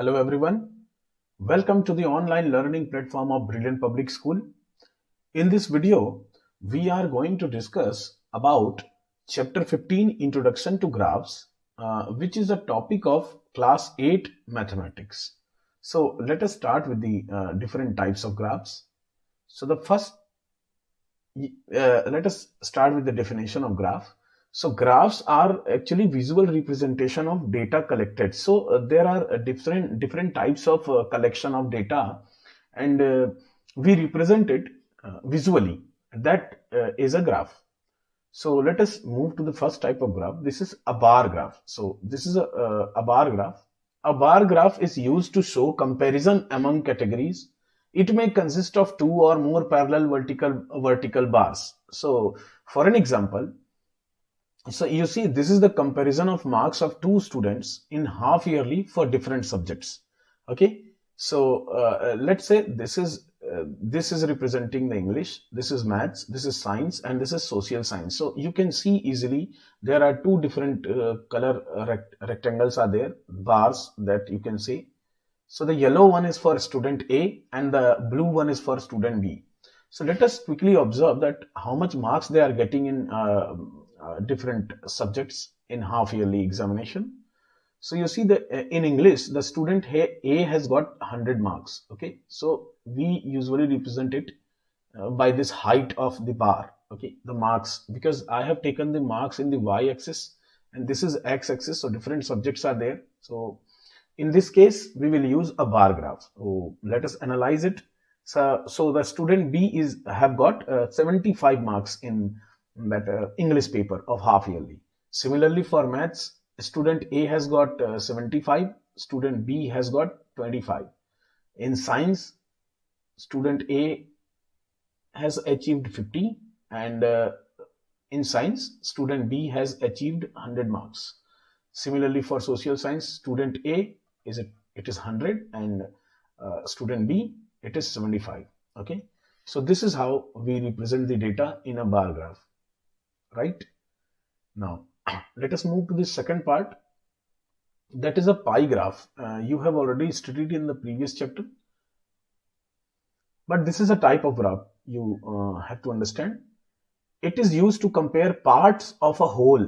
Hello everyone. Welcome to the online learning platform of Brilliant Public School. In this video, we are going to discuss about Chapter 15 Introduction to Graphs, which is a topic of Class 8 Mathematics. So let us start with the different types of graphs. So let us start with the definition of graph. So graphs are actually visual representation of data collected. So there are different types of collection of data, and we represent it visually. That is a graph. So let us move to the first type of graph. This is a bar graph. So this is a bar graph. A bar graph is used to show comparison among categories. It may consist of two or more parallel vertical bars. So for an example, so you see, this is the comparison of marks of two students in half yearly for different subjects. Okay, so let's say this is representing the English, this is maths, this is science, and this is social science. So you can see easily there are two different color rectangles are there, bars that you can see. So the yellow one is for student A and the blue one is for student B. So let us quickly observe that how much marks they are getting in different subjects in half yearly examination. So you see that in English, the student A has got 100 marks. Okay, so we usually represent it by this height of the bar. Okay, the marks, because I have taken the marks in the y-axis and this is x-axis, so different subjects are there. So in this case, we will use a bar graph. So let us analyze it. So the student B have got 75 marks in that English paper of half yearly. Similarly, for maths, student A has got 75, student B has got 25. In science, student A has achieved 50, and in science, student B has achieved 100 marks. Similarly, for social science, student A it is 100, and student B it is 75. Okay, so this is how we represent the data in a bar graph. Right now, let us move to the second part. That is a pie graph. You have already studied in the previous chapter, but this is a type of graph you have to understand. It is used to compare parts of a whole.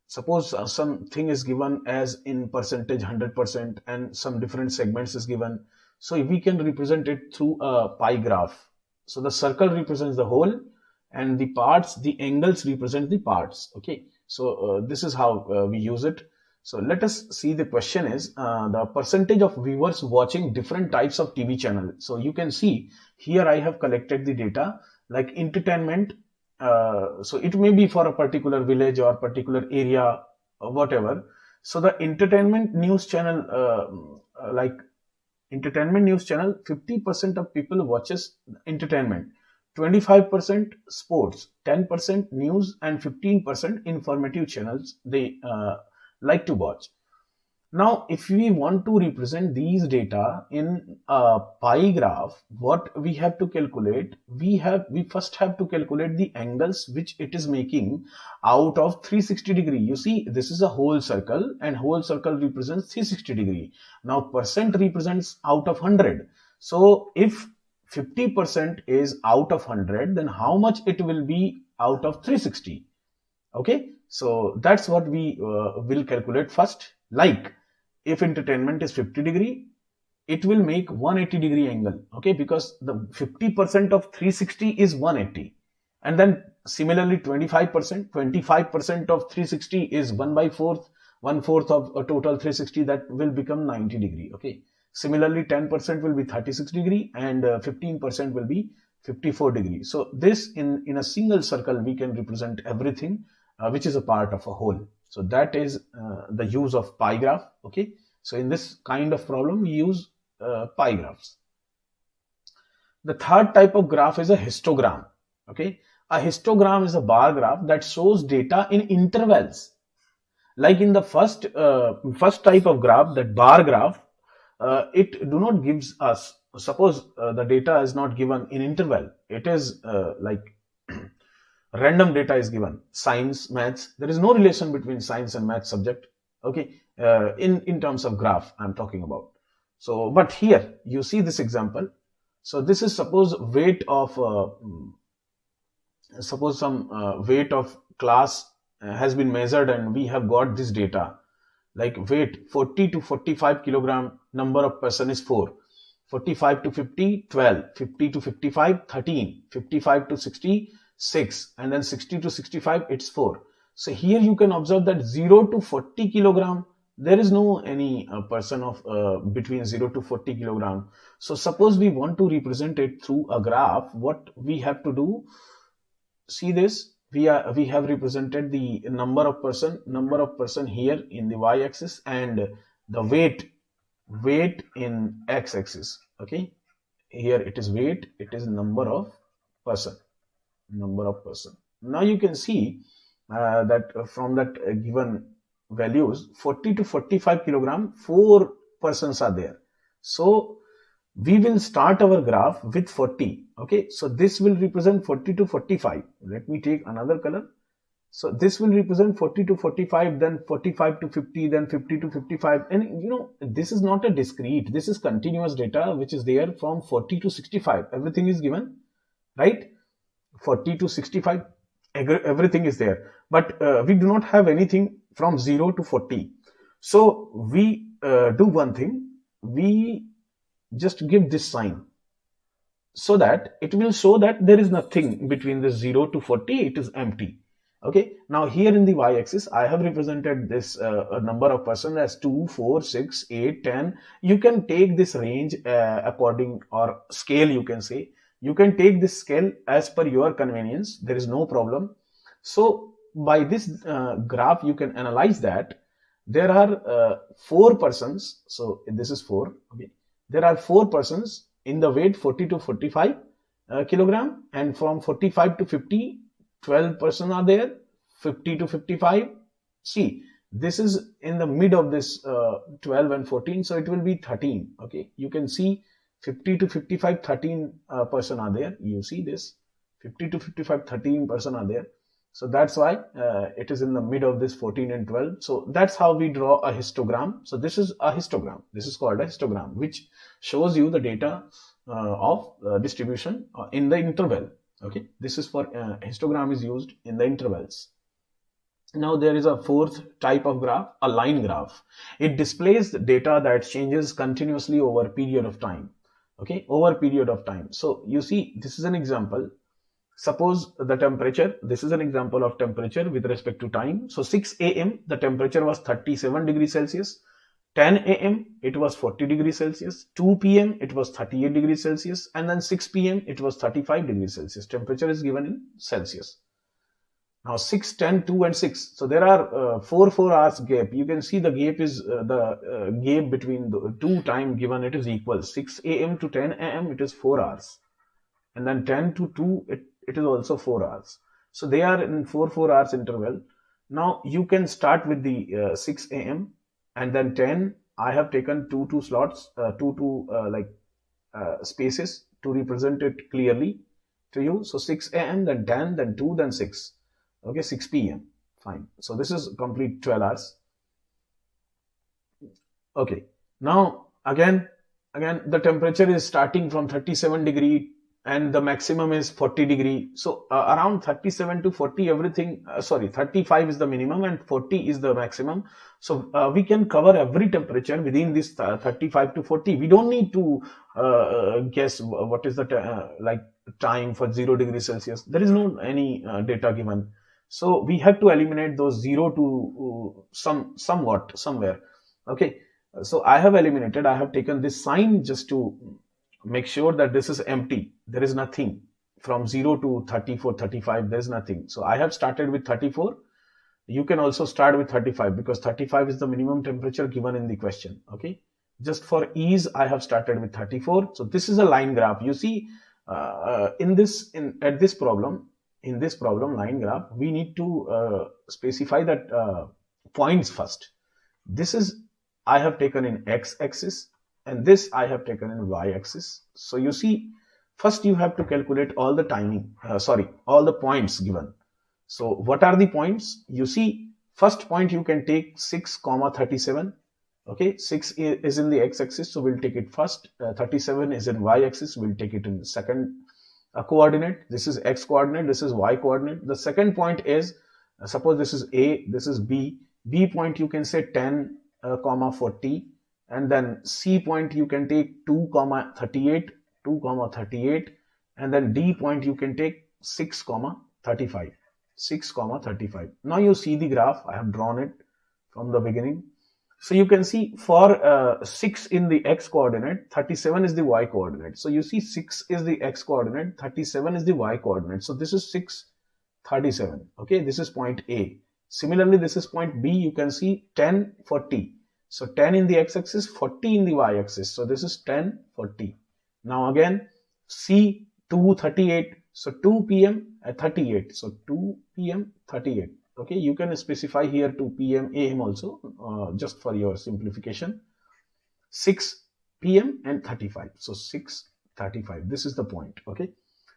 Suppose something is given as in percentage 100% and some different segments is given. So we can represent it through a pie graph. So the circle represents the whole, and the parts, the angles represent the parts. Okay, so this is how we use it. So let us see. The question is the percentage of viewers watching different types of TV channel. So you can see here I have collected the data like entertainment. So it may be for a particular village or particular area or whatever. So the entertainment news channel, like entertainment news channel, 50% of people watches entertainment, 25% sports, 10% news, and 15% informative channels they like to watch. Now, if we want to represent these data in a pie graph, what we have to calculate, we first have to calculate the angles which it is making out of 360 degree. You see, this is a whole circle, and whole circle represents 360 degree. Now, percent represents out of 100. So, if 50% is out of 100, then how much it will be out of 360? Okay, so that's what we will calculate first. Like, if entertainment is 50 degree, it will make 180 degree angle. Okay, because the 50% of 360 is 180, and then similarly 25% of 360 is 1/4 of a total 360, that will become 90 degree. Okay, similarly 10% will be 36 degree, and 15% will be 54 degree. So this in a single circle we can represent everything which is a part of a whole. So that is the use of pie graph. Okay, so in this kind of problem we use pie graphs. The third type of graph is a histogram. Okay, a histogram is a bar graph that shows data in intervals. Like in the first type of graph, that bar graph, it do not gives us, suppose the data is not given in interval, it is like random data is given. Science, maths, there is no relation between science and maths subject. Okay, in terms of graph I'm talking about. So, but here you see this example. So this is suppose weight of suppose some weight of class has been measured, and we have got this data like weight 40 to 45 kilogram, number of person is 4, 45 to 50 12, 50 to 55 13, 55 to 60 6, and then 60 to 65 it's 4. So here you can observe that 0 to 40 kilogram, there is no any person of between 0 to 40 kilogram. So suppose we want to represent it through a graph, what we have to do, see this, we have represented the number of person here in the y-axis, and the weight in x-axis. Okay, here it is weight, it is number of person. Now you can see that from that given values 40 to 45 kilogram, 4 persons are there. So we will start our graph with 40. Okay, so this will represent 40 to 45. Let me take another color. So this will represent 40 to 45, then 45 to 50, then 50 to 55. And you know, this is not a discrete, this is continuous data which is there from 40 to 65. Everything is given, right? 40 to 65, everything is there. But we do not have anything from 0 to 40. So we do one thing, we just give this sign so that it will show that there is nothing between the 0 to 40, it is empty. Okay, now here in the y-axis I have represented this number of person as 2, 4, 6, 8, 10. You can take this range according, or scale you can say, you can take this scale as per your convenience, there is no problem. So by this graph you can analyze that there are 4 persons, so this is 4. Okay, there are 4 persons in the weight 40 to 45 kilogram, and from 45 to 50 12 person are there, 50 to 55. See, this is in the mid of this 12 and 14, so it will be 13. Okay, you can see 50 to 55 13 person are there. You see this 50 to 55 13 person are there. So that's why it is in the mid of this 14 and 12. So that's how we draw a histogram. So this is a histogram. This is called a histogram, which shows you the data of distribution in the interval. Okay, this is for histogram is used in the intervals. Now there is a fourth type of graph, a line graph. It displays the data that changes continuously over a period of time. Okay, over a period of time. So you see, this is an example. Suppose the temperature, this is an example of temperature with respect to time. So 6 a.m. the temperature was 37 degrees Celsius. 10 a.m. it was 40 degrees Celsius. 2 p.m. it was 38 degrees Celsius. And then 6 p.m. it was 35 degrees Celsius. Temperature is given in Celsius. Now 6, 10, 2 and 6. So there are 4 hours gap. You can see the gap is the gap between the two time given, it is equal. 6 a.m. to 10 a.m. it is 4 hours. And then 10 to 2 it is also 4 hours. So they are in 4 hours interval. Now you can start with the 6 a.m. and then 10. I have taken two slots, spaces to represent it clearly to you. So 6 a.m. then 10, then 2, then 6. Okay, 6 p.m. Fine. So this is complete 12 hours. Okay. Now again the temperature is starting from 37 degree and the maximum is 40 degree. So around 37 to 40, everything, 35 is the minimum and 40 is the maximum. So we can cover every temperature within this 35 to 40. We don't need to guess what is the time for 0 degrees Celsius. There is no any data given. So we have to eliminate those 0 to somewhere. Okay. So I have eliminated, I have taken this sign just to make sure that this is empty. There is nothing from 0 to 34, 35. There is nothing. So I have started with 34. You can also start with 35 because 35 is the minimum temperature given in the question. Okay. Just for ease, I have started with 34. So this is a line graph. You see, in this problem line graph, we need to specify that points first. This is I have taken in x-axis. And this I have taken in y-axis. So you see, first you have to calculate all the timing, all the points given. So what are the points? You see, first point you can take 6, 37. Okay, 6 is in the x-axis, so we'll take it first. 37 is in y-axis, we'll take it in the second coordinate. This is x coordinate, this is y coordinate. The second point is, suppose this is A, this is B. B point you can say 10, comma 40, and then C point you can take 2, comma 38, 2, comma 38, and then D point you can take 6, comma 35, 6, comma 35. Now you see the graph. I have drawn it from the beginning. So you can see for 6 in the x coordinate, 37 is the y coordinate. So you see 6 is the x coordinate, 37 is the y coordinate. So this is 6, 37. Okay, this is point A. Similarly, this is point B. You can see 10, 40. So 10 in the x-axis, 40 in the y-axis. So this is 10, 40. Now again, C, 2, 38. So 2 p.m. at 38. So 2 p.m. 38. Okay, you can specify here 2 p.m. a.m. also, just for your simplification. 6 p.m. and 35. So 6:35. This is the point. Okay.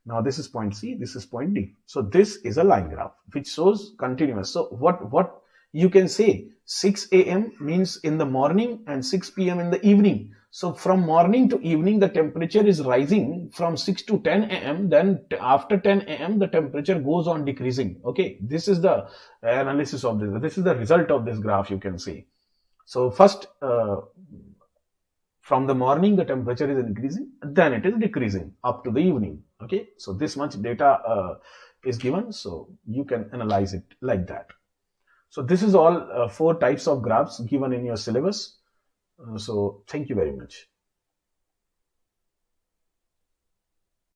Now this is point C. This is point D. So this is a line graph which shows continuous. So what you can say, 6 a.m. means in the morning and 6 p.m. in the evening. So from morning to evening, the temperature is rising from 6 to 10 a.m. Then after 10 a.m., the temperature goes on decreasing. Okay, this is the analysis of this. This is the result of this graph, you can see. So first, from the morning, the temperature is increasing, then it is decreasing up to the evening. Okay, so this much data is given, so you can analyze it like that. So this is all 4 types of graphs given in your syllabus. So thank you very much.